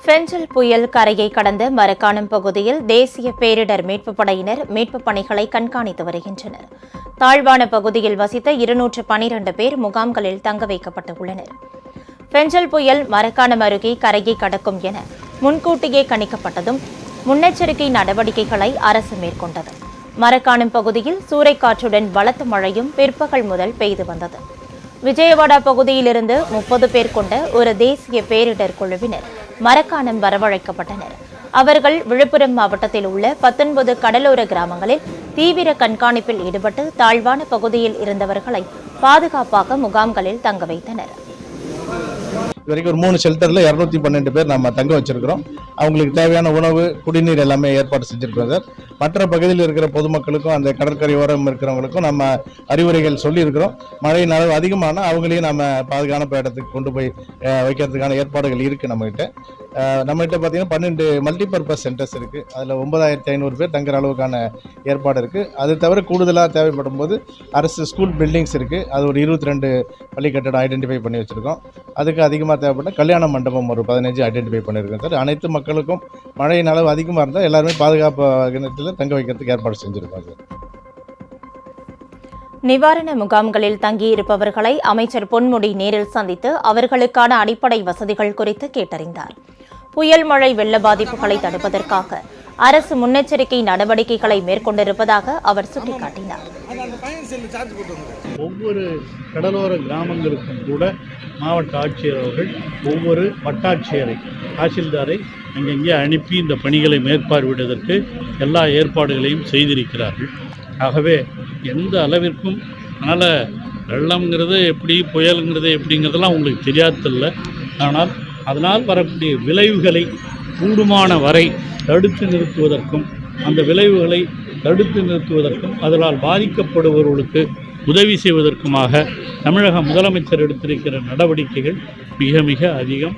பெஞ்சல் புயல் கரையை கடந்த மரக்காணம் பகுதியில் தேசிய பேரிடர் மீட்புப் படையினர் மீட்புப் பணிகளை கண்காணித்து வருகின்றனர். தாழ்வான பகுதியில் வசித்த 212 பேர் முகாம்களில் தங்க வைக்கப்பட்டுள்ளனர். பெஞ்சல் புயல் மரக்காணம் அருகே கரையை கடக்கும் என முன்கூட்டியே கணிக்கப்பட்டதும் முன்னெச்சரிக்கை நடவடிக்கைகளை அரசு மேற்கொண்டது. மரக்காணம் பகுதியில் சூறைக்காற்றுடன் பலத்த மழையும் பிற்பகல் முதல் பெய்து வந்தது. விஜயவாடா பகுதியிலிருந்து 30 பேர் கொண்ட ஒரு தேசிய பேரிடர் குழுவினர் மரக்காணம் வரவழைக்கப்பட்டனர். அவர்கள் விழுப்புரம் மாவட்டத்தில் உள்ள 19 கடலோர கிராமங்களில் தீவிர கண்காணிப்பில் ஈடுபட்டு தாழ்வான பகுதியில் இருந்தவர்களை பாதுகாப்பாக முகாம்களில் தங்க வைத்தனர். இதுவரைக்கும் ஒரு 3 ஷெல்டர்ல 212 பேர் நம்ம தங்க வச்சிருக்கிறோம். அவங்களுக்கு தேவையான உணவு, குடிநீர் எல்லாமே ஏற்பாடு செஞ்சிருக்கிறோம் சார். மற்ற பகுதியில் இருக்கிற பொதுமக்களுக்கும் அந்த கடற்கரையோரம் இருக்கிறவங்களுக்கும் நம்ம அறிவுரைகள் சொல்லியிருக்கிறோம். மழையின் அளவு அதிகமான அவங்களையும் நம்ம பாதுகாப்பான இடத்துக்கு கொண்டு போய் வைக்கிறதுக்கான ஏற்பாடுகள் இருக்கு நம்மகிட்ட. நம்மகிட்ட பார்த்தீங்கன்னா 12 மல்டிபர்பஸ் சென்டர்ஸ் இருக்கு. அதில் 9500 பேர் தங்குற அளவுக்கான ஏற்பாடு இருக்கு. அது தவிர கூடுதலாக தேவைப்படும் போது அரசு ஸ்கூல் பில்டிங்ஸ் இருக்கு. அது ஒரு 22 பள்ளி கட்டடம் ஐடென்டிஃபை பண்ணி வச்சிருக்கோம். அதுக்கு அதிகமாக தேவைப்பட்ட கல்யாண மண்டபம் ஒரு 15 ஐடென்டிஃபை பண்ணியிருக்கோம் சார். அனைத்து மக்களுக்கும் மழையின் அளவு அதிகமாக இருந்தால் எல்லாருமே பாதுகாப்பு தங்க வைக்கிறதுக்கு ஏற்பாடு செஞ்சிருக்கோம் சார். நிவாரண முகாம்களில் தங்கியிருப்பவர்களை அமைச்சர் பொன்முடி நேரில் சந்தித்து அவர்களுக்கான அடிப்படை வசதிகள் குறித்து கேட்டறிந்தார். புயல் மழை வெள்ள பாதிப்புகளை தடுப்பதற்காக அரசு முன்னெச்சரிக்கை நடவடிக்கைகளை மேற்கொண்டிருப்பதாக அவர் சுட்டிக்காட்டினார். ஒவ்வொரு கடலோர கிராமங்களுக்கும் கூட மாவட்ட ஆட்சியர் அவர்கள் ஒவ்வொரு வட்டாட்சியரை, தாசில்தாரை அங்கங்கே அனுப்பி இந்த பணிகளை மேற்பார்வையிடுவதற்கு எல்லா ஏற்பாடுகளையும் செய்திருக்கிறார்கள். ஆகவே எந்த அளவிற்கும் அதனால் வெள்ளம்ங்கிறது எப்படி, புயலுங்கிறது எப்படிங்கிறதெல்லாம் உங்களுக்கு தெரியாதில்லை. ஆனால் அதனால் வரக்கூடிய விளைவுகளை கூடுமான வரை தடுத்து நிறுத்துவதற்கும், அந்த விளைவுகளை தடுத்து நிறுத்துவதற்கும், அதனால் பாதிக்கப்படுபவர்களுக்கு உதவி செய்வதற்குமாக தமிழக முதலமைச்சர் எடுத்திருக்கிற நடவடிக்கைகள் மிக மிக அதிகம்.